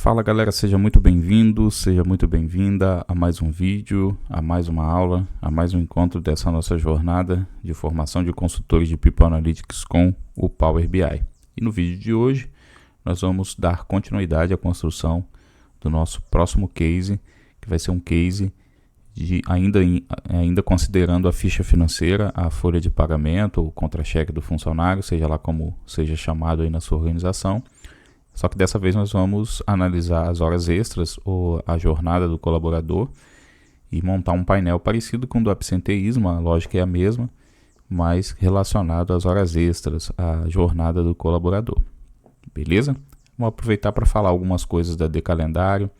Fala galera, seja muito bem-vindo, seja muito bem-vinda a mais um vídeo, a mais uma aula, a mais um encontro dessa nossa jornada de formação de consultores de People Analytics com o Power BI. E no vídeo de hoje nós vamos dar continuidade à construção do nosso próximo case, que vai ser um case de ainda considerando a ficha financeira, a folha de pagamento, o contra-cheque do funcionário, seja lá como seja chamado aí na sua organização. Só que dessa vez nós vamos analisar as horas extras ou a jornada do colaborador e montar um painel parecido com o do absenteísmo, a lógica é a mesma, mas relacionado às horas extras, à jornada do colaborador. Beleza? Vamos aproveitar para falar algumas coisas da Decalendário,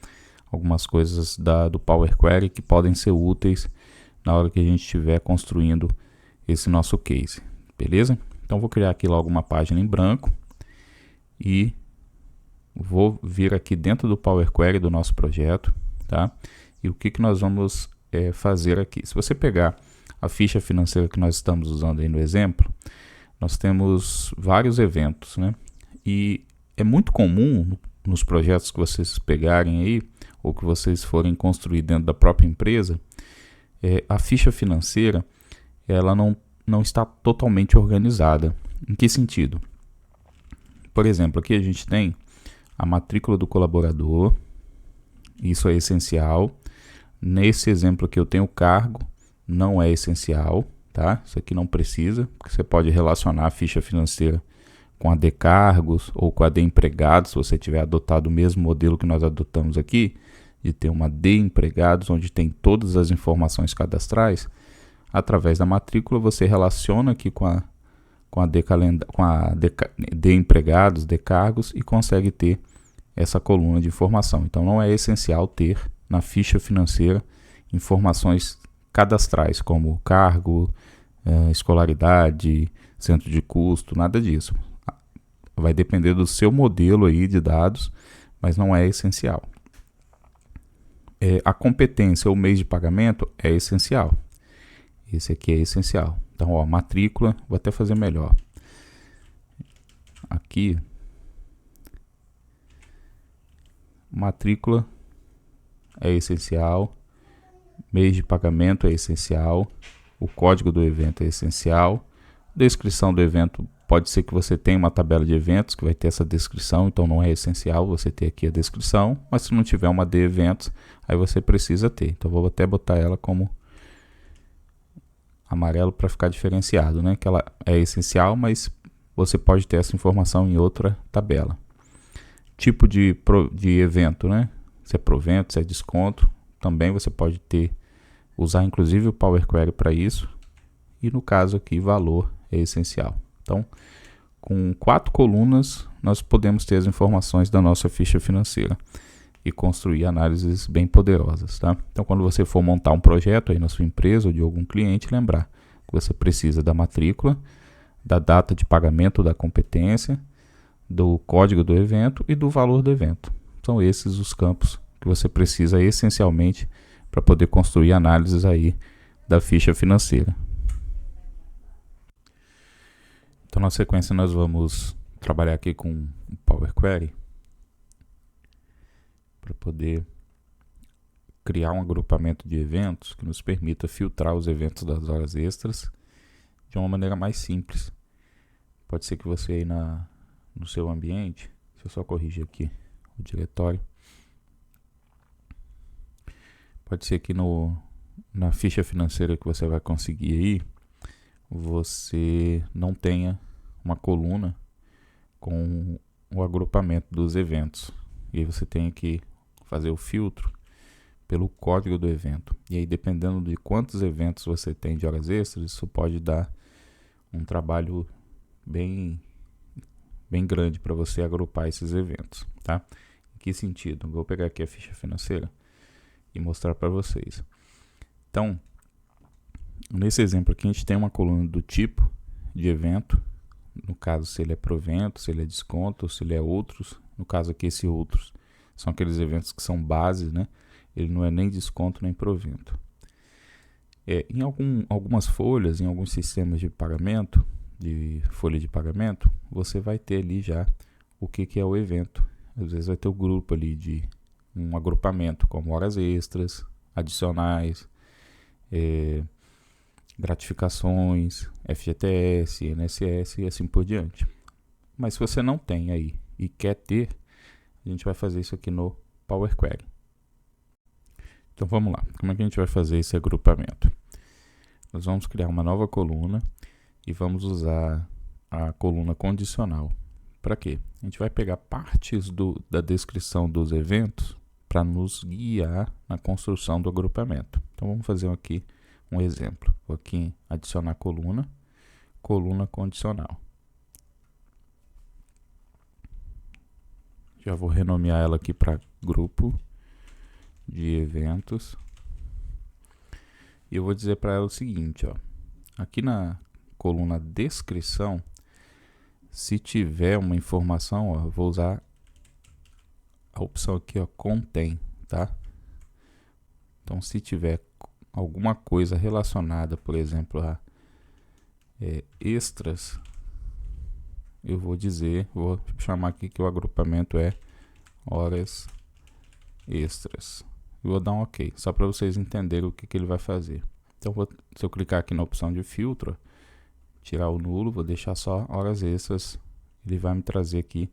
algumas coisas do Power Query que podem ser úteis na hora que a gente estiver construindo esse nosso case. Beleza? Então vou criar aqui logo uma página em branco e vou vir aqui dentro do Power Query do nosso projeto, tá? E o que nós vamos fazer aqui? Se você pegar a ficha financeira que nós estamos usando aí no exemplo, nós temos vários eventos, né? E é muito comum nos projetos que vocês pegarem aí, ou que vocês forem construir dentro da própria empresa, a ficha financeira, ela não está totalmente organizada. Em que sentido? Por exemplo, aqui a gente tem a matrícula do colaborador, isso é essencial. Nesse exemplo aqui eu tenho o cargo, não é essencial, tá? Isso aqui não precisa, porque você pode relacionar a ficha financeira com a de cargos ou com a de empregados, se você tiver adotado o mesmo modelo que nós adotamos aqui, de ter uma de empregados, onde tem todas as informações cadastrais. Através da matrícula você relaciona aqui com a de empregados, de cargos, e consegue ter essa coluna de informação. Então não é essencial ter na ficha financeira informações cadastrais como cargo, escolaridade, centro de custo, nada disso. Vai depender do seu modelo aí de dados, mas não é essencial. A competência ou mês de pagamento é essencial. Esse aqui é essencial. Então, ó, matrícula, vou até fazer melhor. Aqui, matrícula é essencial, mês de pagamento é essencial, o código do evento é essencial, descrição do evento, pode ser que você tenha uma tabela de eventos que vai ter essa descrição, então não é essencial você ter aqui a descrição, mas se não tiver uma de eventos, aí você precisa ter. Então vou até botar ela como amarelo para ficar diferenciado, né? Que ela é essencial, mas você pode ter essa informação em outra tabela. Tipo de evento, né? Se é provento, se é desconto, também você pode usar inclusive o Power Query para isso. E no caso aqui, valor é essencial. Então, com 4 colunas, nós podemos ter as informações da nossa ficha financeira e construir análises bem poderosas, tá? Então, quando você for montar um projeto aí na sua empresa ou de algum cliente, lembrar que você precisa da matrícula, da data de pagamento da competência, do código do evento e do valor do evento. São esses os campos que você precisa essencialmente para poder construir análises aí da ficha financeira. Então, na sequência, nós vamos trabalhar aqui com o Power Query para poder criar um agrupamento de eventos que nos permita filtrar os eventos das horas extras de uma maneira mais simples. Pode ser que você aí no seu ambiente, deixa eu só corrigir aqui o diretório, pode ser que na ficha financeira que você vai conseguir aí, você não tenha uma coluna com o agrupamento dos eventos. E aí você tem que fazer o filtro pelo código do evento. E aí, dependendo de quantos eventos você tem de horas extras, isso pode dar um trabalho bem grande para você agrupar esses eventos, tá? Em que sentido? Vou pegar aqui a ficha financeira e mostrar para vocês. Então, nesse exemplo aqui, a gente tem uma coluna do tipo de evento, no caso se ele é provento, se ele é desconto, se ele é outros. No caso aqui, esse outros são aqueles eventos que são bases, né? Ele não é nem desconto nem provento. Em algumas folhas, em alguns sistemas de pagamento, de folha de pagamento, você vai ter ali já o que é o evento Às vezes vai ter o grupo ali de um agrupamento, como horas extras, adicionais, gratificações, FGTS, INSS e assim por diante. Mas se você não tem aí e quer ter, a gente vai fazer isso aqui no Power Query. Então vamos lá, como é que a gente vai fazer esse agrupamento? Nós vamos criar uma nova coluna e vamos usar a coluna condicional. Para quê? A gente vai pegar partes da descrição dos eventos para nos guiar na construção do agrupamento. Então vamos fazer aqui um exemplo. Vou aqui adicionar coluna condicional. Já vou renomear ela aqui para grupo de eventos. E eu vou dizer para ela o seguinte, ó. Aqui na coluna descrição, se tiver uma informação, ó, eu vou usar a opção aqui, ó, contém, tá? Então, se tiver alguma coisa relacionada, por exemplo, a extras, eu vou chamar aqui que o agrupamento é horas extras. Eu vou dar um OK, só para vocês entenderem o que ele vai fazer. Então, se eu clicar aqui na opção de filtro, tirar o nulo, vou deixar só horas extras, ele vai me trazer aqui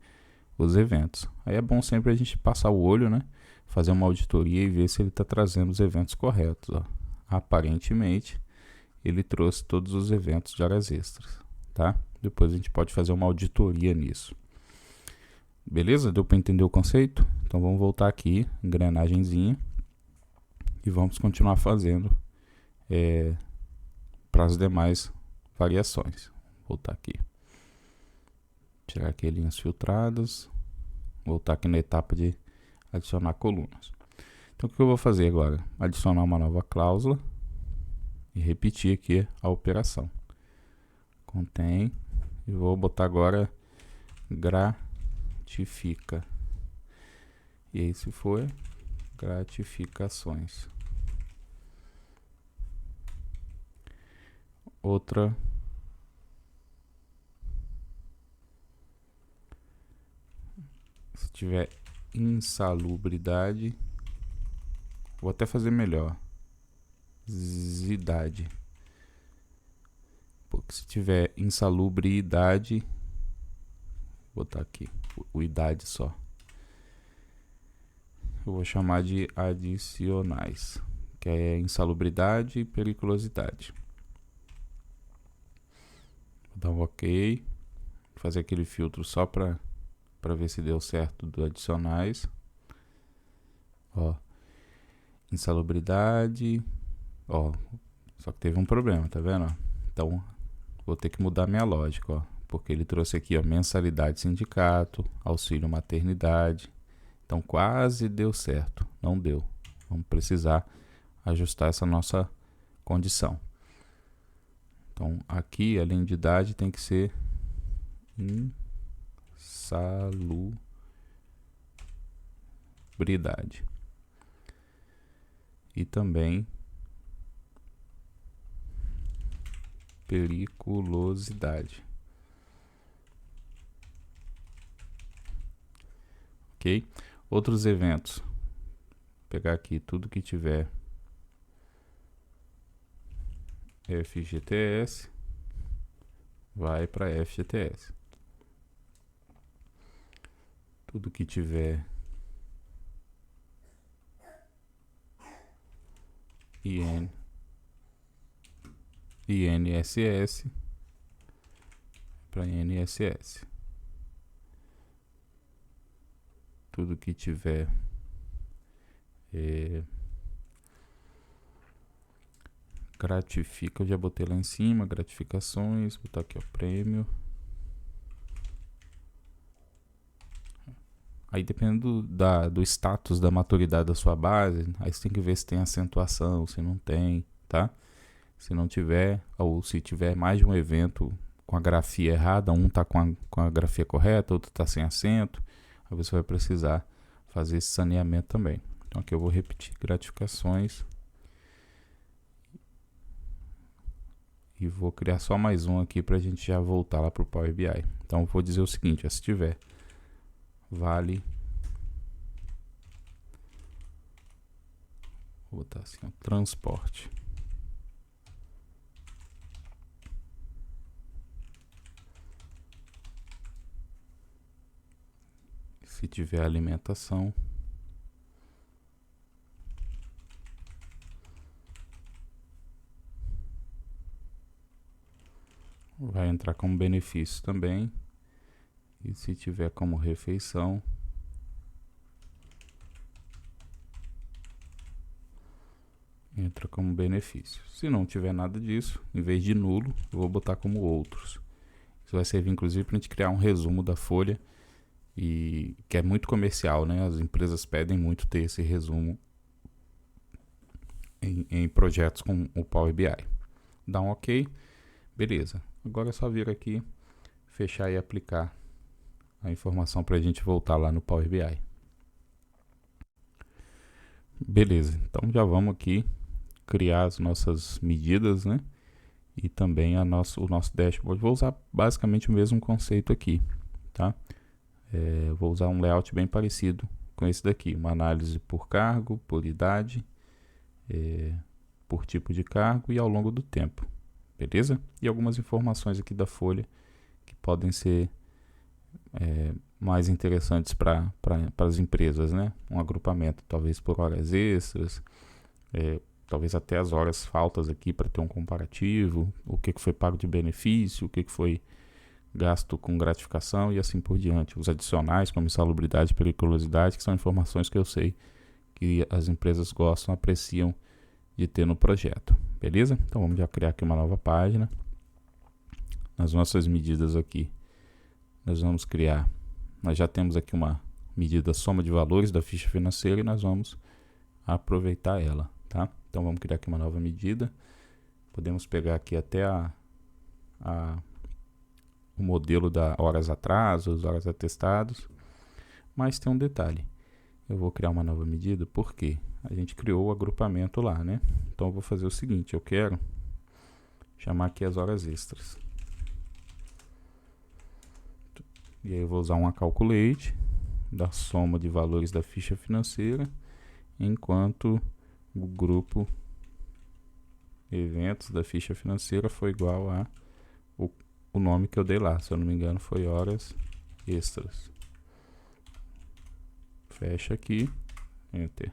os eventos. Aí é bom sempre a gente passar o olho, né? Fazer uma auditoria e ver se ele está trazendo os eventos corretos, ó. Aparentemente, ele trouxe todos os eventos de horas extras, tá? Depois a gente pode fazer uma auditoria nisso. Beleza? Deu para entender o conceito? Então vamos voltar aqui, engrenagemzinha, e vamos continuar fazendo para as demais variações. Vou voltar aqui. Tirar aqui linhas filtradas. Voltar aqui na etapa de adicionar colunas. Então o que eu vou fazer agora? Adicionar uma nova cláusula e repetir aqui a operação. Contém. E vou botar agora gratifica. E aí se for gratificações. Outra. Se tiver insalubridade, vou até fazer melhor. Zidade. Porque se tiver insalubridade, vou botar aqui o idade só. Eu vou chamar de adicionais, que é insalubridade e periculosidade. Vou dar um OK, fazer aquele filtro só para ver se deu certo do adicionais. Ó, insalubridade, ó, só que teve um problema, tá vendo? Então vou ter que mudar minha lógica, ó, porque ele trouxe aqui, ó, mensalidade sindicato, auxílio maternidade. Então quase deu certo, não deu. Vamos precisar ajustar essa nossa condição. Então aqui, além de idade, tem que ser insalubridade. E também periculosidade. Ok? Outros eventos. Vou pegar aqui tudo que tiver FGTS, vai para FGTS. Tudo que tiver INSS para INSS. Tudo que tiver gratifica, eu já botei lá em cima, gratificações, vou botar aqui, ó, prêmio. Aí dependendo do status da maturidade da sua base, aí você tem que ver se tem acentuação, se não tem, tá? Se não tiver, ou se tiver mais de um evento com a grafia errada, um tá com a grafia correta, outro tá sem acento, aí você vai precisar fazer esse saneamento também. Então aqui eu vou repetir gratificações e vou criar só mais um aqui para a gente já voltar lá para o Power BI. Então eu vou dizer o seguinte, ó, se tiver vale Vou botar assim, ó, transporte. Se tiver alimentação, vai entrar como benefício também. E se tiver como refeição, entra como benefício. Se não tiver nada disso, em vez de nulo, eu vou botar como outros. Isso vai servir inclusive para a gente criar um resumo da folha, e que é muito comercial, né? As empresas pedem muito ter esse resumo em projetos com o Power BI. Dá um OK, beleza. Agora é só vir aqui, fechar e aplicar a informação para a gente voltar lá no Power BI. Beleza, então já vamos aqui criar as nossas medidas, né? E também o nosso dashboard. Vou usar basicamente o mesmo conceito aqui, tá? Vou usar um layout bem parecido com esse daqui, uma análise por cargo, por idade, por tipo de cargo e ao longo do tempo, beleza? E algumas informações aqui da folha que podem ser mais interessantes para as empresas, né? Um agrupamento, talvez por horas extras, talvez até as horas faltas aqui para ter um comparativo, o que foi pago de benefício, o que foi gasto com gratificação e assim por diante. Os adicionais, como insalubridade e periculosidade, que são informações que eu sei que as empresas gostam, apreciam de ter no projeto, beleza? Então vamos já criar aqui uma nova página. Nas nossas medidas aqui, nós vamos criar, nós já temos aqui uma medida soma de valores da ficha financeira e nós vamos aproveitar ela, tá? Então vamos criar aqui uma nova medida. Podemos pegar aqui até o modelo da horas atrasos, horas atestados, mas tem um detalhe. Eu vou criar uma nova medida porque a gente criou o agrupamento lá, né? Então eu vou fazer o seguinte, eu quero chamar aqui as horas extras. E aí eu vou usar uma calculate da soma de valores da ficha financeira, enquanto o grupo eventos da ficha financeira foi igual a o nome que eu dei lá, se eu não me engano foi horas extras. Fecha aqui, enter.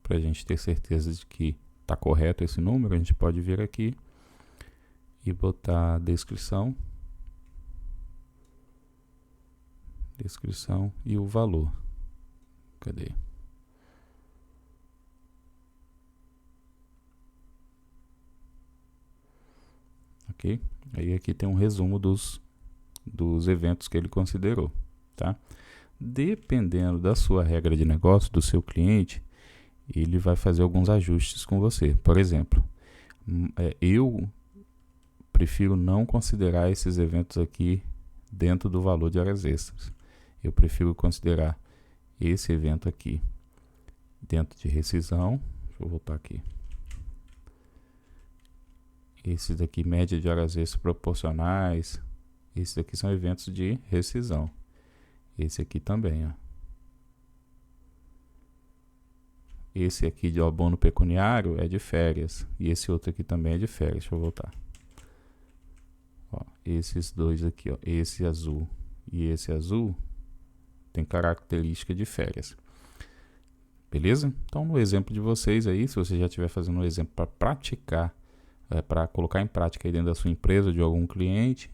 Para a gente ter certeza de que está correto esse número, a gente pode vir aqui e botar descrição e o valor. Cadê? Ok? Aí aqui tem um resumo dos eventos que ele considerou, tá? Dependendo da sua regra de negócio, do seu cliente, ele vai fazer alguns ajustes com você. Por exemplo, eu prefiro não considerar esses eventos aqui dentro do valor de horas extras. Eu prefiro considerar esse evento aqui dentro de rescisão. Deixa eu voltar aqui. Esses daqui, média de horas extras proporcionais. Esses daqui são eventos de rescisão. Esse aqui também, ó. Esse aqui de abono pecuniário é de férias. E esse outro aqui também é de férias. Deixa eu voltar. Ó, esses dois aqui, ó, esse azul e esse azul tem característica de férias. Beleza? Então, no exemplo de vocês aí, se você já estiver fazendo um exemplo para praticar, para colocar em prática aí dentro da sua empresa, de algum cliente,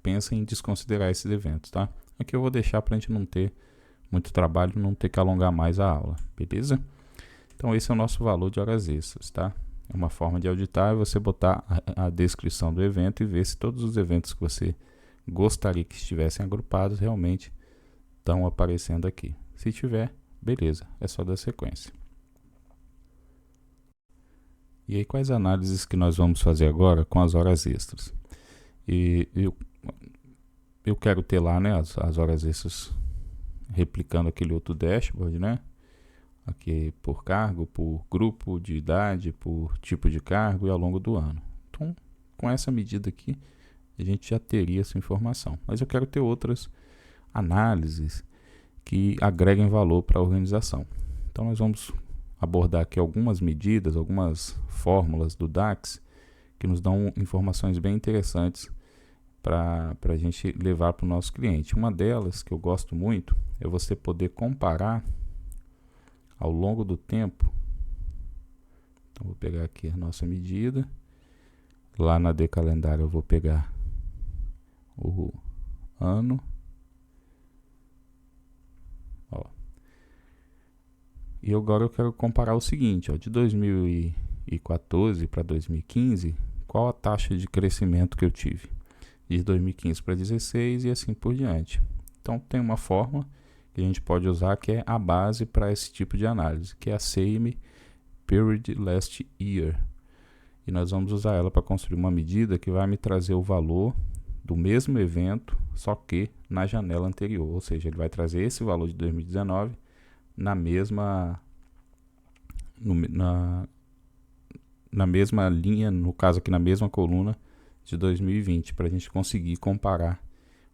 pensa em desconsiderar esses eventos, tá? Aqui eu vou deixar para a gente não ter muito trabalho, não ter que alongar mais a aula, beleza? Então, esse é o nosso valor de horas extras, tá? É uma forma de auditar, é você botar a descrição do evento e ver se todos os eventos que você gostaria que estivessem agrupados realmente estão aparecendo aqui. Se tiver, beleza, é só dar sequência. E aí, quais análises que nós vamos fazer agora com as horas extras? E eu quero ter lá, né, as horas extras replicando aquele outro dashboard, né? Aqui por cargo, por grupo de idade, por tipo de cargo e ao longo do ano. Então, com essa medida aqui, a gente já teria essa informação. Mas eu quero ter outras análises que agreguem valor para a organização. Então nós vamos abordar aqui algumas medidas, algumas fórmulas do DAX que nos dão informações bem interessantes para a gente levar para o nosso cliente. Uma delas que eu gosto muito é você poder comparar ao longo do tempo. Então vou pegar aqui a nossa medida. Lá na Decalendário eu vou pegar o ano. Ó. E agora eu quero comparar o seguinte, ó, de 2014 para 2015, qual a taxa de crescimento que eu tive? De 2015 para 2016 e assim por diante. Então tem uma fórmula que a gente pode usar que é a base para esse tipo de análise, que é a Same Period Last Year. E nós vamos usar ela para construir uma medida que vai me trazer o valor do mesmo evento, só que na janela anterior. Ou seja, ele vai trazer esse valor de 2019 na mesma linha, no caso aqui na mesma coluna de 2020, para a gente conseguir comparar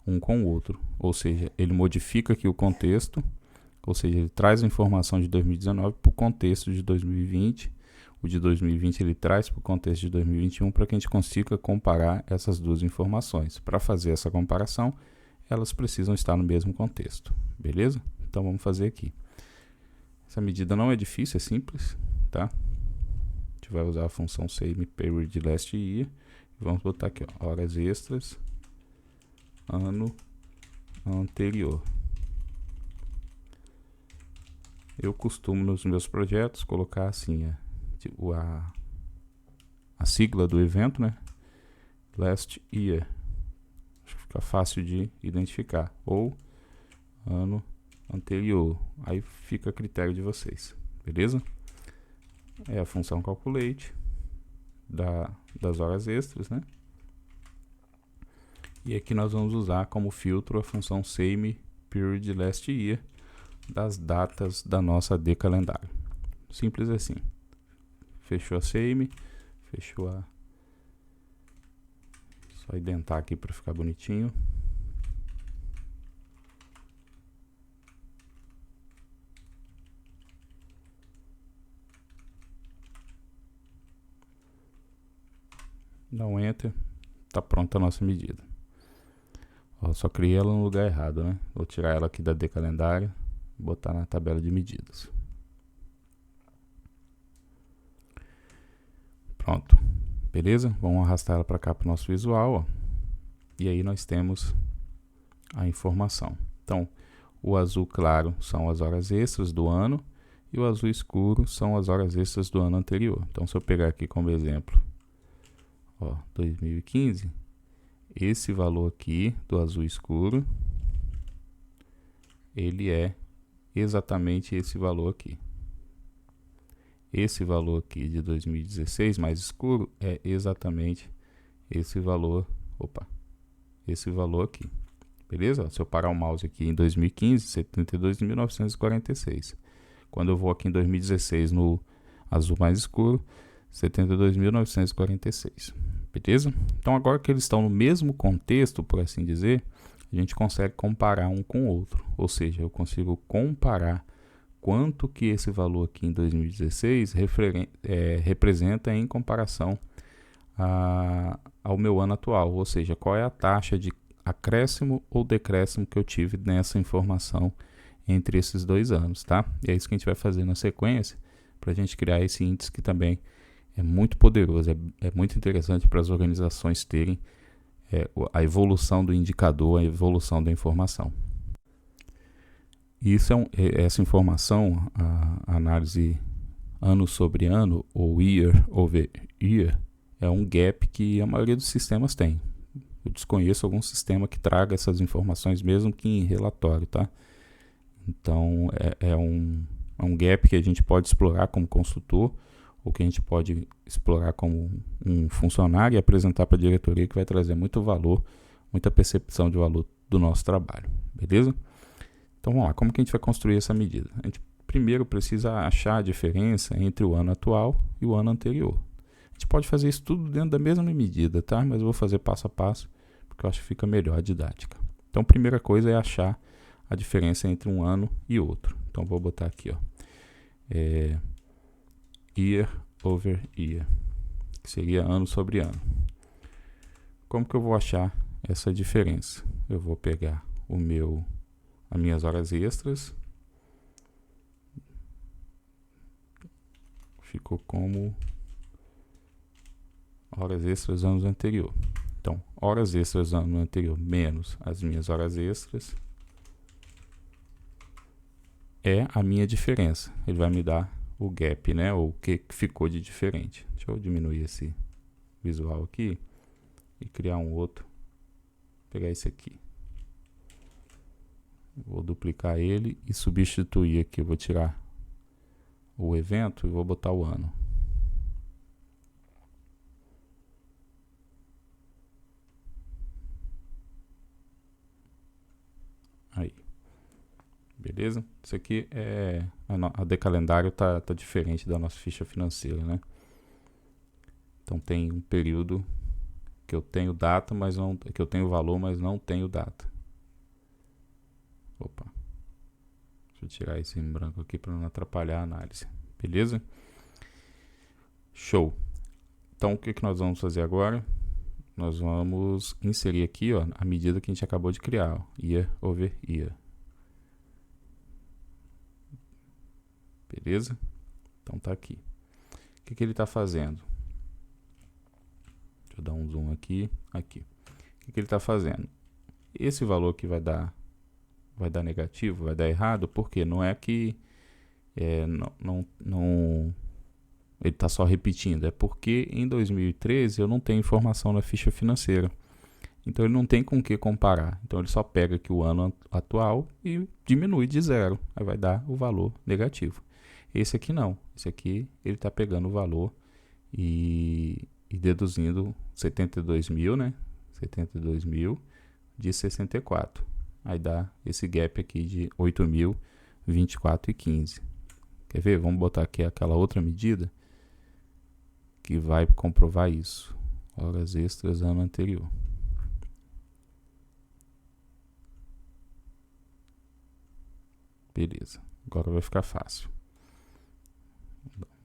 um com o outro. Ou seja, ele modifica aqui o contexto, ou seja, ele traz a informação de 2019 para o contexto de 2020. O de 2020 ele traz para o contexto de 2021 para que a gente consiga comparar essas duas informações. Para fazer essa comparação, elas precisam estar no mesmo contexto, beleza? Então vamos fazer aqui. Essa medida não é difícil, é simples, tá? A gente vai usar a função Same Period Last Year. Vamos botar aqui, ó, horas extras, ano anterior. Eu costumo nos meus projetos colocar assim a sigla do evento, né? Last Year. Acho que fica fácil de identificar. Ou ano anterior. Aí fica a critério de vocês, beleza? É a função calculate das horas extras, né? E aqui nós vamos usar como filtro a função Same Period Last Year das datas da nossa Decalendário. Simples assim. Fechou a Same, fechou a... Só identar aqui para ficar bonitinho. Dá um Enter, tá pronta a nossa medida. Ó, só criei ela no lugar errado, né? Vou tirar ela aqui da Decalendário e botar na tabela de medidas. Pronto, beleza? Vamos arrastar ela para cá para o nosso visual, ó. E aí nós temos a informação. Então, o azul claro são as horas extras do ano e o azul escuro são as horas extras do ano anterior. Então, se eu pegar aqui como exemplo, ó, 2015, esse valor aqui do azul escuro, ele é exatamente esse valor aqui. Esse valor aqui de 2016 mais escuro é exatamente esse valor, esse valor aqui, beleza? Se eu parar o mouse aqui em 2015, 72.946. Quando eu vou aqui em 2016 no azul mais escuro, 72.946, beleza? Então agora que eles estão no mesmo contexto, por assim dizer, a gente consegue comparar um com o outro, ou seja, eu consigo comparar quanto que esse valor aqui em 2016 representa em comparação ao meu ano atual, ou seja, qual é a taxa de acréscimo ou decréscimo que eu tive nessa informação entre esses dois anos, tá? E é isso que a gente vai fazer na sequência para a gente criar esse índice que também é muito poderoso, é muito interessante para as organizações terem a evolução do indicador, a evolução da informação. Isso essa informação, a análise ano sobre ano, ou year over year, é um gap que a maioria dos sistemas tem. Eu desconheço algum sistema que traga essas informações, mesmo que em relatório, tá? Então, é um gap que a gente pode explorar como consultor, ou que a gente pode explorar como um funcionário e apresentar para a diretoria, que vai trazer muito valor, muita percepção de valor do nosso trabalho, beleza? Então vamos lá, como que a gente vai construir essa medida? A gente primeiro precisa achar a diferença entre o ano atual e o ano anterior. A gente pode fazer isso tudo dentro da mesma medida, tá? Mas eu vou fazer passo a passo, porque eu acho que fica melhor a didática. Então, a primeira coisa é achar a diferença entre um ano e outro. Então, vou botar aqui, ó, year over year, que seria ano sobre ano. Como que eu vou achar essa diferença? Eu vou pegar as minhas horas extras, ficou como horas extras anos anterior. Então, horas extras ano anterior menos as minhas horas extras é a minha diferença. Ele vai me dar o gap, né? Ou o que ficou de diferente. Deixa eu diminuir esse visual aqui e criar um outro. Vou pegar esse aqui. Vou duplicar ele e substituir aqui. Eu vou tirar o evento e vou botar o ano. Aí. Beleza? Isso aqui é... A de calendário tá diferente da nossa ficha financeira, né? Então tem um período que eu tenho data, mas não... que eu tenho valor, mas não tenho data. Opa. Deixa eu tirar esse em branco aqui para não atrapalhar a análise. Beleza? Show. Então, o que nós vamos fazer agora? Nós vamos inserir aqui, ó, a medida que a gente acabou de criar, ó, year over year. Beleza? Então tá aqui. O que ele está fazendo? Deixa eu dar um zoom aqui. Aqui. O que ele está fazendo? Esse valor que vai dar negativo, vai dar errado, porque não é que ele está só repetindo, é porque em 2013 eu não tenho informação na ficha financeira. Então ele não tem com o que comparar. Então ele só pega aqui o ano atual e diminui de 0. Aí vai dar o valor negativo. Esse aqui não. Esse aqui ele está pegando o valor e deduzindo 72 mil, né? 72 mil de 64. Aí dá esse gap aqui de 8.024,15. Quer ver? Vamos botar aqui aquela outra medida que vai comprovar isso. Horas extras ano anterior. Beleza. Agora vai ficar fácil.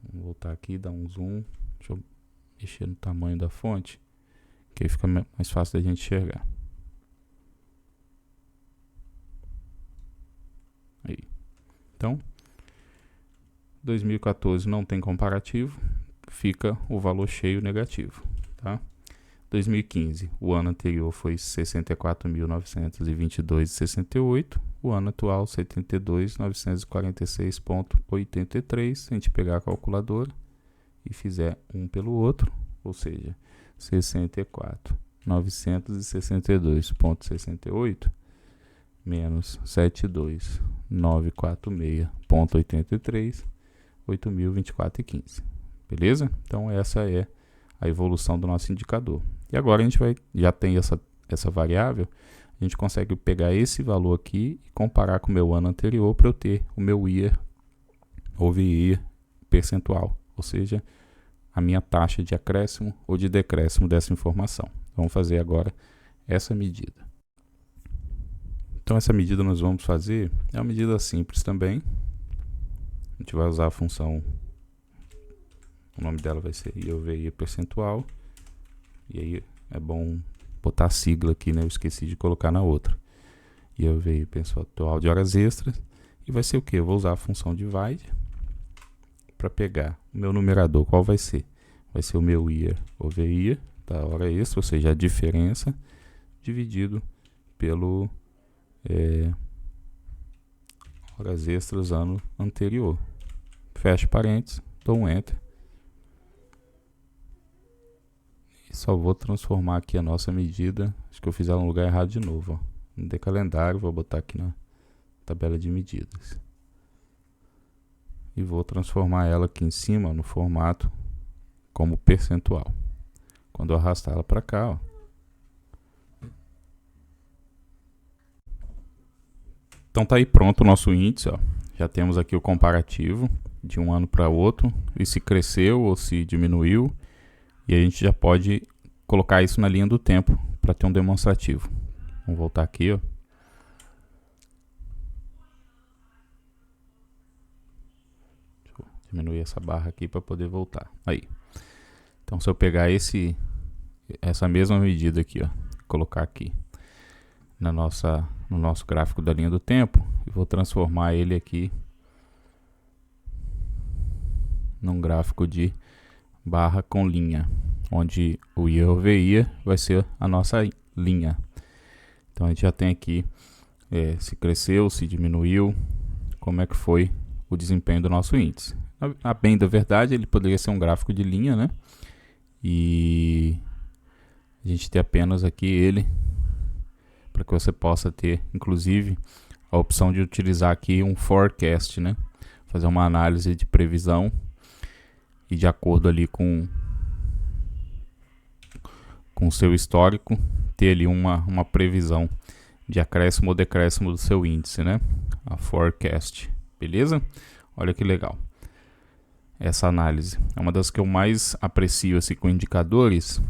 Vamos voltar aqui, dar um zoom. Deixa eu mexer no tamanho da fonte, que aí fica mais fácil da gente enxergar. Aí. Então, 2014 não tem comparativo, fica o valor cheio negativo, tá? 2015, o ano anterior foi 64.922,68, o ano atual 72.946,83. Se a gente pegar a calculadora e fizer um pelo outro, ou seja, 64.962,68 menos 72.946,83, 8.024,15. Beleza? Então essa é a evolução do nosso indicador. E agora a gente já tem essa variável, a gente consegue pegar esse valor aqui e comparar com o meu ano anterior para eu ter o meu year over year percentual, ou seja, a minha taxa de acréscimo ou de decréscimo dessa informação. Vamos fazer agora essa medida. Então essa medida nós vamos fazer, é uma medida simples também. A gente vai usar a função, o nome dela vai ser year over year percentual. E aí é bom botar a sigla aqui, né? Eu esqueci de colocar na outra. Year over year percentual de horas extras. E vai ser o que? Eu vou usar a função divide para pegar o meu numerador. Qual vai ser? Vai ser o meu year over year da hora extra, ou seja, a diferença dividido pelo horas extras ano anterior. Fecho parênteses, dou um enter. E só vou transformar aqui a nossa medida. Acho que eu fiz ela no lugar errado de novo. Ó. No de calendário, vou botar aqui na tabela de medidas. E vou transformar ela aqui em cima no formato como percentual. Quando eu arrastar ela para cá, ó. Então tá aí pronto o nosso índice, ó. Já temos aqui o comparativo de um ano para outro, e se cresceu ou se diminuiu, E a gente já pode colocar isso na linha do tempo para ter um demonstrativo. Vamos voltar aqui, ó. Deixa eu diminuir essa barra aqui para poder voltar. Aí. Então, se eu pegar essa mesma medida aqui, ó, colocar aqui no nosso gráfico da linha do tempo, e vou transformar ele aqui num gráfico de barra com linha, onde o year over year vai ser a nossa linha. Então a gente já tem aqui se cresceu, se diminuiu, como é que foi o desempenho do nosso índice. A bem da verdade, ele poderia ser um gráfico de linha, né? E a gente tem apenas aqui ele, para que você possa ter, inclusive, a opção de utilizar aqui um forecast, né? Fazer uma análise de previsão e de acordo ali com o seu histórico, ter ali uma previsão de acréscimo ou decréscimo do seu índice, né? A forecast, beleza? Olha que legal. Essa análise é uma das que eu mais aprecio assim, com indicadores.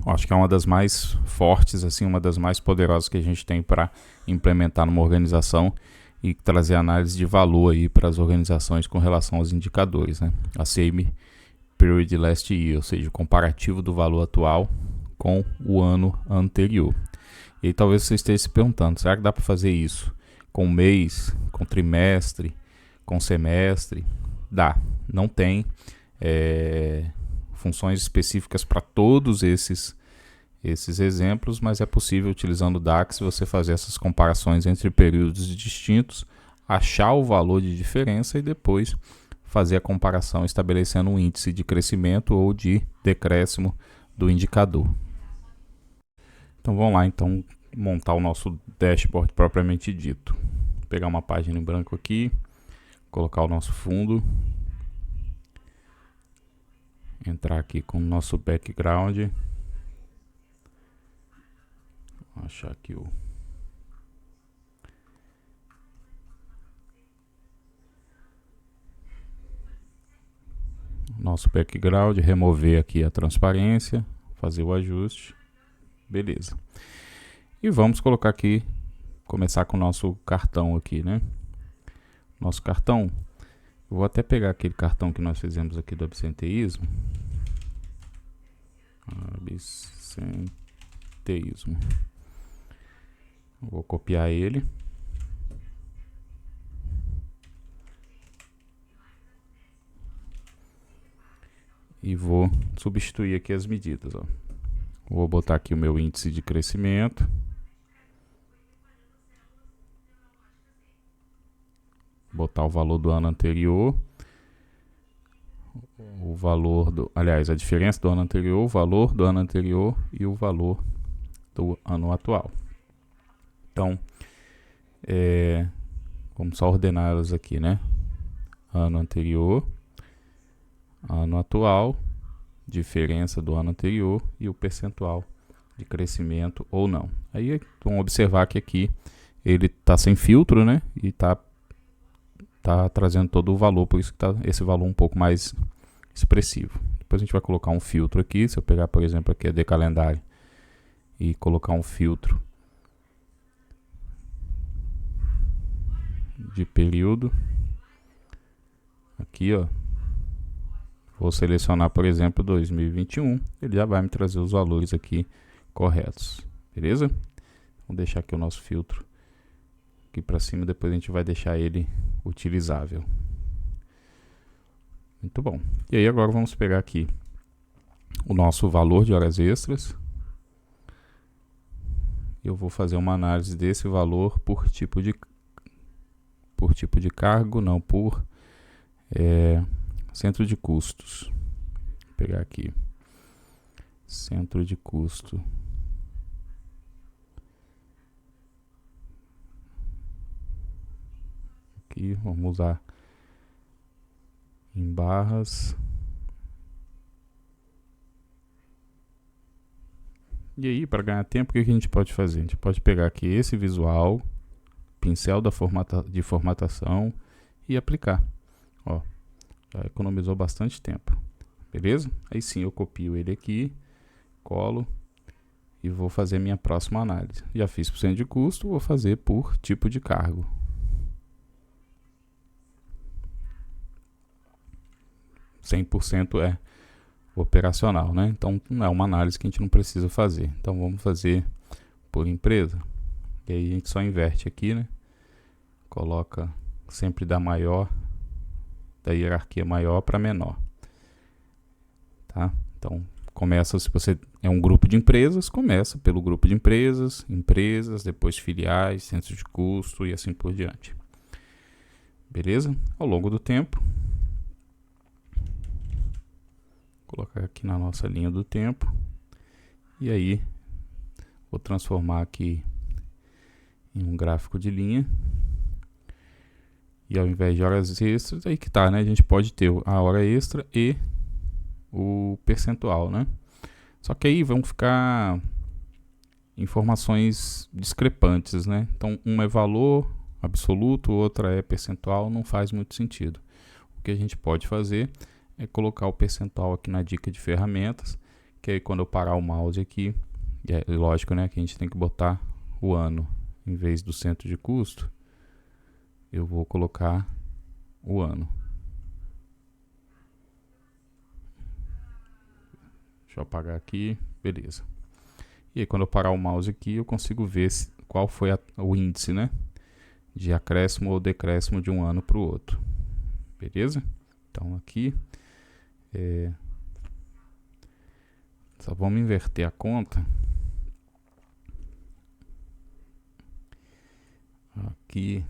Eu acho que é uma das mais fortes, assim, uma das mais poderosas que a gente tem para implementar numa organização e trazer análise de valor aí para as organizações com relação aos indicadores, né? A same period last year, ou seja, o comparativo do valor atual com o ano anterior. E aí talvez você esteja se perguntando, será que dá para fazer isso com mês, com trimestre, com semestre? Dá, não tem funções específicas para todos esses exemplos, mas é possível, utilizando o DAX, você fazer essas comparações entre períodos distintos, achar o valor de diferença e depois fazer a comparação estabelecendo um índice de crescimento ou de decréscimo do indicador. Então vamos lá, então, montar o nosso dashboard propriamente dito. Vou pegar uma página em branco aqui, colocar o nosso fundo, entrar aqui com o nosso background, vou achar aqui o nosso background, remover aqui a transparência, fazer o ajuste, beleza. E vamos colocar aqui, começar com o nosso cartão aqui, né? Nosso cartão, eu vou até pegar aquele cartão que nós fizemos aqui do absenteísmo. Vou copiar ele. E vou substituir aqui as medidas, ó. Vou botar aqui o meu índice de crescimento. Botar o valor do ano anterior. O valor do... Aliás, a diferença do ano anterior, o valor do ano anterior e o valor do ano atual. Então, vamos só ordenar elas aqui, né? Ano anterior, ano atual, diferença do ano anterior e o percentual de crescimento ou não. Aí vamos observar que aqui ele está sem filtro, né? E está trazendo todo o valor, por isso que está esse valor um pouco mais expressivo. Depois a gente vai colocar um filtro aqui. Se eu pegar, por exemplo, aqui a de calendário e colocar um filtro de período, aqui, ó, vou selecionar, por exemplo, 2021, ele já vai me trazer os valores aqui corretos, beleza? Vamos deixar aqui o nosso filtro aqui para cima, depois a gente vai deixar ele utilizável. Muito bom. E aí agora vamos pegar aqui o nosso valor de horas extras. Eu vou fazer uma análise desse valor por tipo de cargo, não, por centro de custos. Vou pegar aqui centro de custo. Aqui vamos usar em barras. E aí, para ganhar tempo, o que a gente pode fazer? A gente pode pegar aqui esse visual, pincel de formatação e aplicar. Ó, já economizou bastante tempo. beleza? Aí sim eu copio ele aqui, colo e vou fazer minha próxima análise. Já fiz por cento de custo, vou fazer por tipo de cargo. %100% é operacional, né? Então não é uma análise que a gente não precisa fazer. Então vamos fazer por empresa. E aí a gente só inverte aqui, né? Coloca sempre da hierarquia maior para menor, tá? Então começa, se você é um grupo de empresas, começa pelo grupo de empresas, depois filiais, centros de custo e assim por diante. Beleza? Ao longo do tempo, vou colocar aqui na nossa linha do tempo, e aí vou transformar aqui em um gráfico de linha. E ao invés de horas extras, aí que tá, né? A gente pode ter a hora extra e o percentual, né? Só que aí vão ficar informações discrepantes, né? Então, uma é valor absoluto, outra é percentual, não faz muito sentido. O que a gente pode fazer é colocar o percentual aqui na dica de ferramentas, que aí quando eu parar o mouse aqui, é lógico, né, que a gente tem que botar o ano em vez do centro de custo, eu vou colocar o ano. Deixa eu apagar aqui, beleza. E aí quando eu parar o mouse aqui, eu consigo ver qual foi o índice, né, de acréscimo ou decréscimo de um ano para o outro. Beleza? Então aqui, só vamos inverter a conta. Aqui.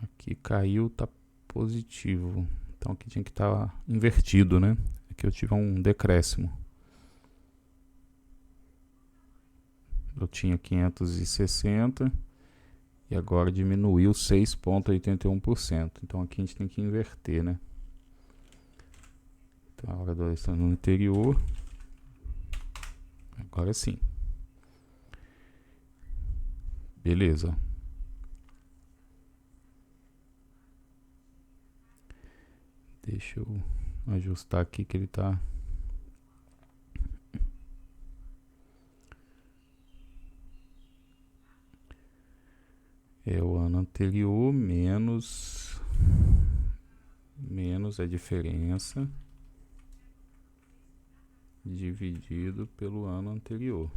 Aqui caiu, tá positivo. Então aqui tinha que estar invertido, né? Aqui eu tive um decréscimo. Eu tinha 560 e agora diminuiu 6,81%. Então aqui a gente tem que inverter, né? Então a hora 2 está no anterior. Agora sim. Beleza. Deixa eu ajustar aqui que ele tá... É o ano anterior menos a diferença dividido pelo ano anterior.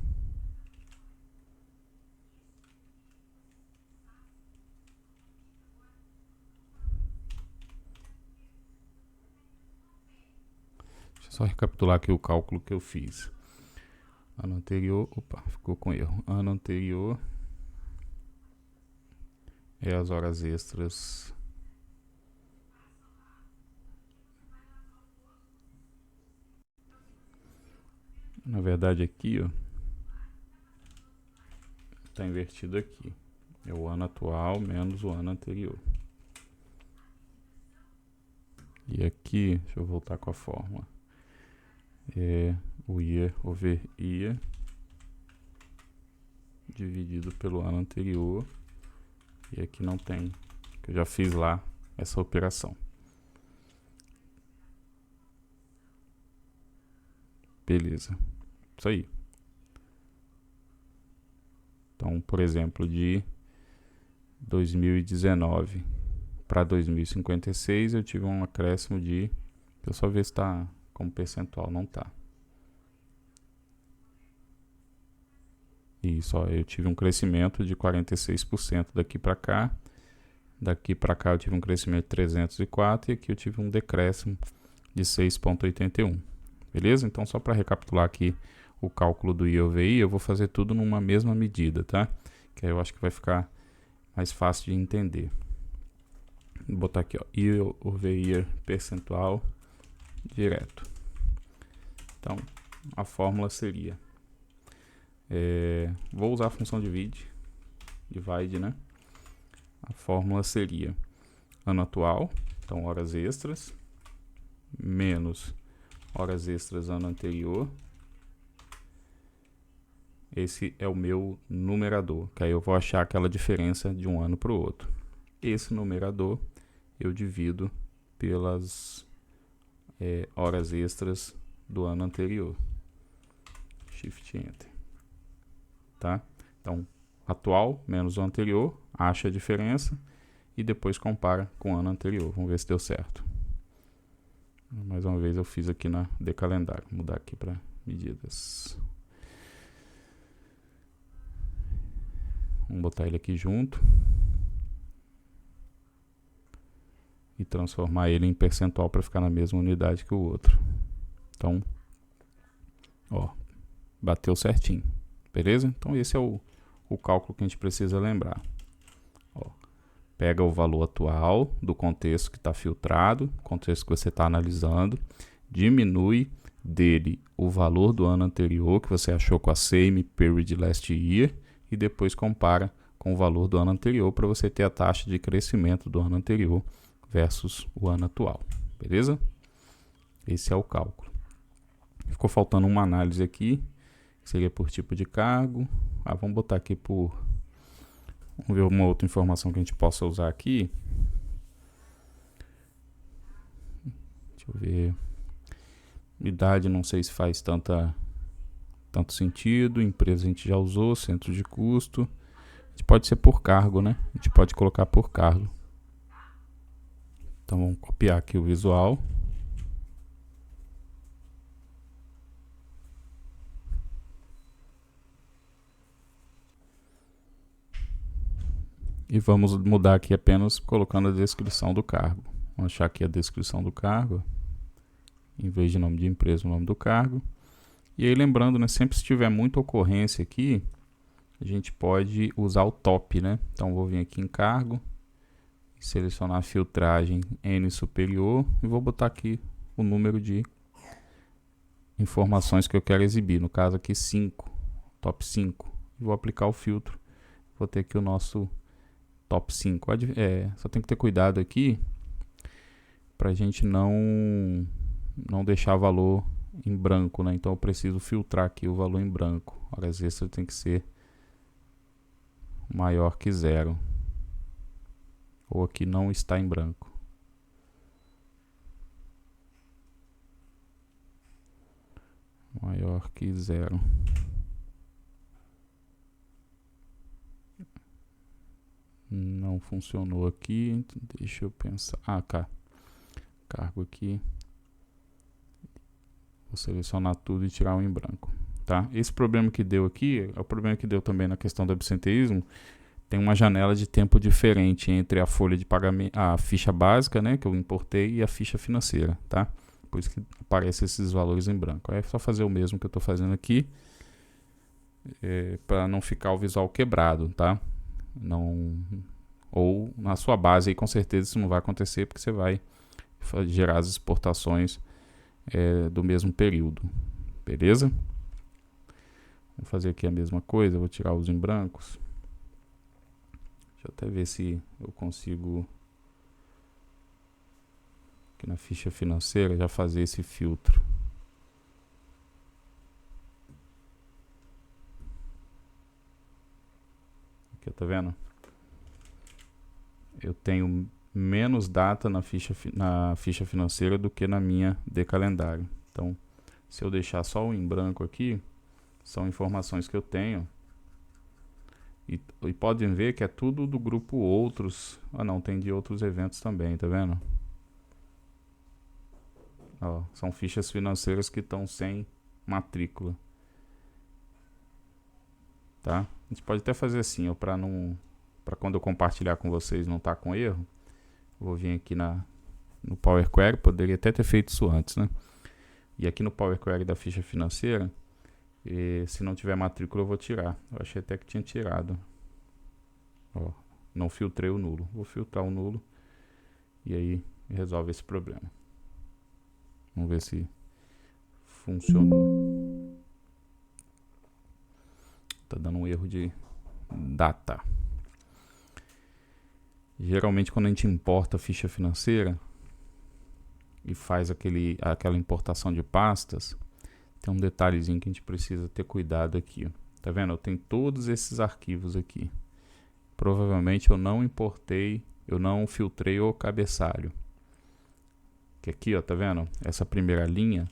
Deixa eu só recapitular aqui o cálculo que eu fiz. Ano anterior, opa, ficou com erro. Ano anterior é as horas extras na verdade aqui, ó, tá invertido aqui. É o ano atual menos o ano anterior. E aqui, deixa eu voltar com a fórmula. É o year over year dividido pelo ano anterior. E aqui não tem, que eu já fiz lá essa operação. Beleza. Isso aí. Então, por exemplo, de 2019 para 2056 eu tive um acréscimo de... Deixa eu só ver se está como percentual, não está. Isso, ó, eu tive um crescimento de 46% daqui para cá. Daqui para cá eu tive um crescimento de 304 e aqui eu tive um decréscimo de 6,81. Beleza? Então, só para recapitular aqui o cálculo do year over year, eu vou fazer tudo numa mesma medida, tá? Que aí eu acho que vai ficar mais fácil de entender. Vou botar aqui, ó, year over year percentual direto. Então, a fórmula seria... vou usar a função divide, né? A fórmula seria ano atual, então horas extras, menos horas extras ano anterior. Esse é o meu numerador, que aí eu vou achar aquela diferença de um ano para o outro. Esse numerador eu divido pelas horas extras do ano anterior. Shift Enter. Tá? Então, atual menos o anterior, acha a diferença e depois compara com o ano anterior. Vamos ver se deu certo. Mais uma vez eu fiz aqui na decalendário. Vou mudar aqui para medidas. Vamos botar ele aqui junto e transformar ele em percentual para ficar na mesma unidade que o outro. Então, ó, bateu certinho, beleza? Então esse é o cálculo que a gente precisa lembrar. Ó, pega o valor atual do contexto que está filtrado, contexto que você está analisando, diminui dele o valor do ano anterior que você achou com a same period last year e depois compara com o valor do ano anterior para você ter a taxa de crescimento do ano anterior versus o ano atual, beleza? Esse é o cálculo. Ficou faltando uma análise aqui, que seria por tipo de cargo. Vamos botar aqui por... Vamos ver uma outra informação que a gente possa usar aqui. Deixa eu ver. Idade, não sei se faz tanto sentido. Empresa a gente já usou, centro de custo. A gente pode ser por cargo, né? A gente pode colocar por cargo. Então vamos copiar aqui o visual. E vamos mudar aqui apenas colocando a descrição do cargo. Vamos achar aqui a descrição do cargo. Em vez de nome de empresa, o nome do cargo. E aí lembrando, né, sempre se tiver muita ocorrência aqui, a gente pode usar o top, né? Então vou vir aqui em cargo, selecionar a filtragem N superior e vou botar aqui o número de informações que eu quero exibir. No caso aqui 5, top 5. E vou aplicar o filtro. Vou ter aqui o nosso top 5. Só tem que ter cuidado aqui para a gente não deixar valor em branco, né? Então eu preciso filtrar aqui o valor em branco. Horas extras tem que ser maior que 0. Ou aqui não está em branco. Maior que 0. Não funcionou aqui. Deixa eu pensar. Cá. Cargo aqui. Vou selecionar tudo e tirar o em branco. Tá? Esse problema que deu aqui é o problema que deu também na questão do absenteísmo. Tem uma janela de tempo diferente entre a folha de pagamento, a ficha básica, né, que eu importei, e a ficha financeira, tá? Por isso que aparecem esses valores em branco. É só fazer o mesmo que eu estou fazendo aqui, para não ficar o visual quebrado, tá? Ou na sua base, aí, com certeza isso não vai acontecer, porque você vai gerar as exportações do mesmo período, beleza? Vou fazer aqui a mesma coisa, vou tirar os em brancos. Deixa eu até ver se eu consigo, aqui na ficha financeira, já fazer esse filtro. Aqui, tá vendo? Eu tenho menos data na ficha financeira do que na minha de calendário. Então, se eu deixar só o em branco aqui, são informações que eu tenho. E podem ver que é tudo do grupo outros. Não, tem de outros eventos também, tá vendo? Ó, são fichas financeiras que estão sem matrícula. Tá? A gente pode até fazer assim, para quando eu compartilhar com vocês não tá com erro. Vou vir aqui no Power Query, poderia até ter feito isso antes, né? E aqui no Power Query da ficha financeira, se não tiver matrícula eu vou tirar. Eu achei até que tinha tirado. Ó, não filtrei o nulo. Vou filtrar o nulo e aí resolve esse problema. Vamos ver se funcionou. Tá dando um erro de data. Geralmente quando a gente importa a ficha financeira e faz aquela importação de pastas, tem um detalhezinho que a gente precisa ter cuidado aqui. Ó. Tá vendo? Eu tenho todos esses arquivos aqui. Provavelmente eu não importei eu não filtrei o cabeçalho. Que aqui, ó, tá vendo? Essa primeira linha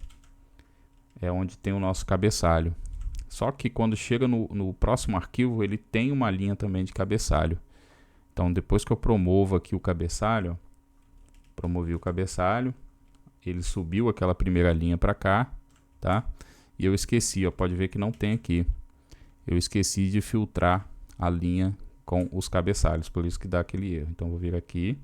é onde tem o nosso cabeçalho. Só que quando chega no próximo arquivo, ele tem uma linha também de cabeçalho. Então, depois que eu promovo aqui o cabeçalho, ó, promovi o cabeçalho, ele subiu aquela primeira linha para cá, tá? E eu esqueci, ó, pode ver que não tem aqui. Eu esqueci de filtrar a linha com os cabeçalhos, por isso que dá aquele erro. Então, vou vir aqui,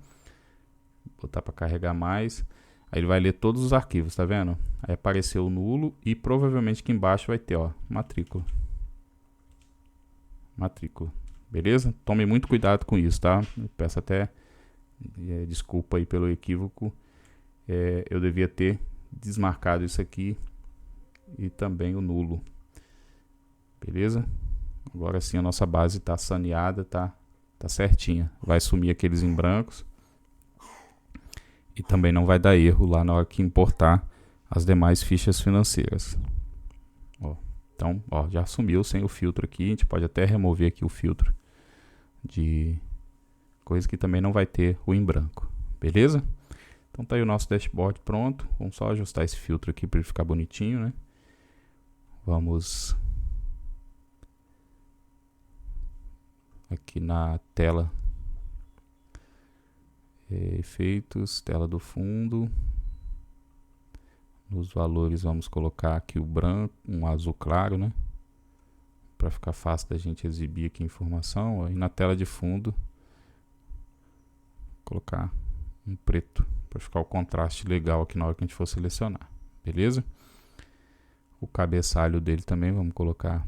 botar para carregar mais. Aí ele vai ler todos os arquivos, tá vendo? Aí apareceu o nulo e provavelmente aqui embaixo vai ter, ó, matrícula. Matrícula. Beleza? Tome muito cuidado com isso, tá? Eu peço até desculpa aí pelo equívoco. Eu devia ter desmarcado isso aqui e também o nulo. Beleza? Agora sim a nossa base está saneada, tá certinha. Vai sumir aqueles em brancos. E também não vai dar erro lá na hora que importar as demais fichas financeiras. Ó, então, ó, já sumiu sem o filtro aqui. A gente pode até remover aqui o filtro de coisa que também não vai ter o em branco. Beleza? Então tá aí o nosso dashboard pronto. Vamos só ajustar esse filtro aqui para ele ficar bonitinho, né? Vamos aqui na tela efeitos, tela do fundo. Nos valores vamos colocar aqui o branco, um azul claro, né? Para ficar fácil da gente exibir aqui a informação. E na tela de fundo colocar um preto para ficar o contraste legal aqui na hora que a gente for selecionar. Beleza? O cabeçalho dele também vamos colocar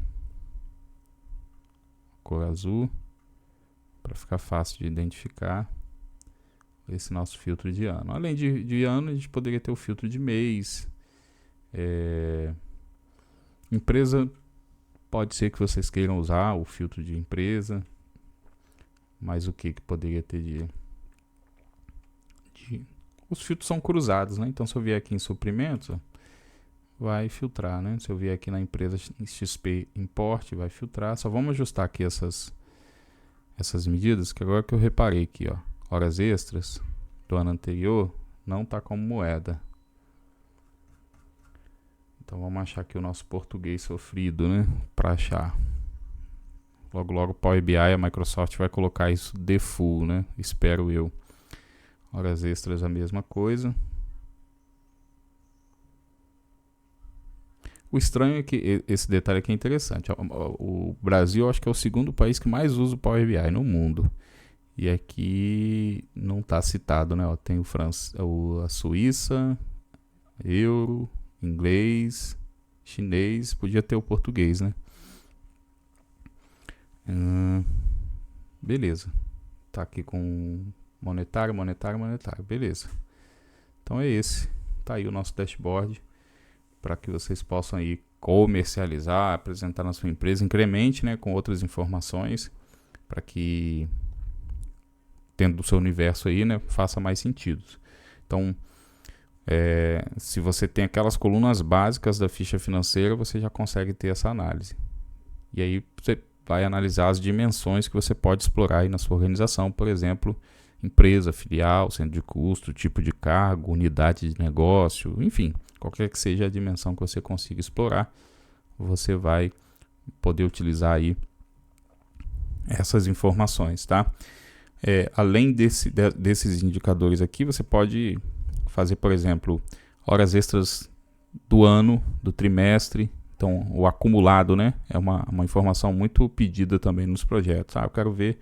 cor azul para ficar fácil de identificar esse nosso filtro de ano. Além de ano, a gente poderia ter o filtro de mês. Empresa, pode ser que vocês queiram usar o filtro de empresa, mas o que poderia ter de... Os filtros são cruzados, né? Então se eu vier aqui em suprimentos, ó, vai filtrar, né? Se eu vier aqui na empresa XP Import, vai filtrar. Só vamos ajustar aqui essas medidas, que agora que eu reparei aqui, ó, horas extras do ano anterior não está como moeda. Então vamos achar aqui o nosso português sofrido, né? Para achar. Logo logo o Power BI, a Microsoft vai colocar isso default, né? Espero eu. Horas extras a mesma coisa. O estranho é que esse detalhe aqui é interessante. O Brasil, eu acho que é o segundo país que mais usa o Power BI no mundo. E aqui não está citado, né? Ó, tem a Suíça, euro, inglês, chinês, podia ter o português, né? Beleza. Tá aqui com monetário, beleza. Então é esse. Tá aí o nosso dashboard para que vocês possam aí comercializar, apresentar na sua empresa, incremente, né, com outras informações, para que dentro do seu universo aí, né, faça mais sentido. Então, se você tem aquelas colunas básicas da ficha financeira, você já consegue ter essa análise. E aí você vai analisar as dimensões que você pode explorar aí na sua organização, por exemplo, empresa, filial, centro de custo, tipo de cargo, unidade de negócio, enfim, qualquer que seja a dimensão que você consiga explorar, você vai poder utilizar aí essas informações, tá? Além desses indicadores aqui, você pode fazer, por exemplo, horas extras do ano, do trimestre. Então, o acumulado, né, é uma informação muito pedida também nos projetos. Eu quero ver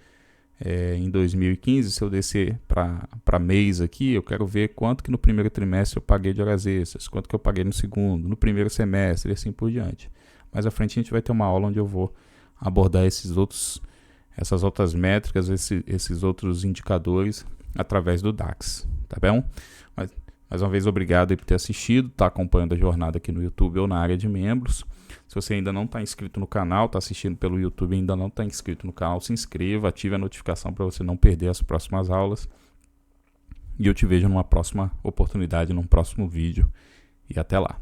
em 2015, se eu descer para mês aqui, eu quero ver quanto que no primeiro trimestre eu paguei de horas extras, quanto que eu paguei no segundo, no primeiro semestre e assim por diante. Mais à frente a gente vai ter uma aula onde eu vou abordar essas outras métricas, esses outros indicadores através do DAX, tá bom? Mas, mais uma vez, obrigado aí por ter assistido, tá acompanhando a jornada aqui no YouTube ou na área de membros. Se você ainda não está inscrito no canal, está assistindo pelo YouTube e ainda não está inscrito no canal, se inscreva, ative a notificação para você não perder as próximas aulas. E eu te vejo numa próxima oportunidade, num próximo vídeo. E até lá.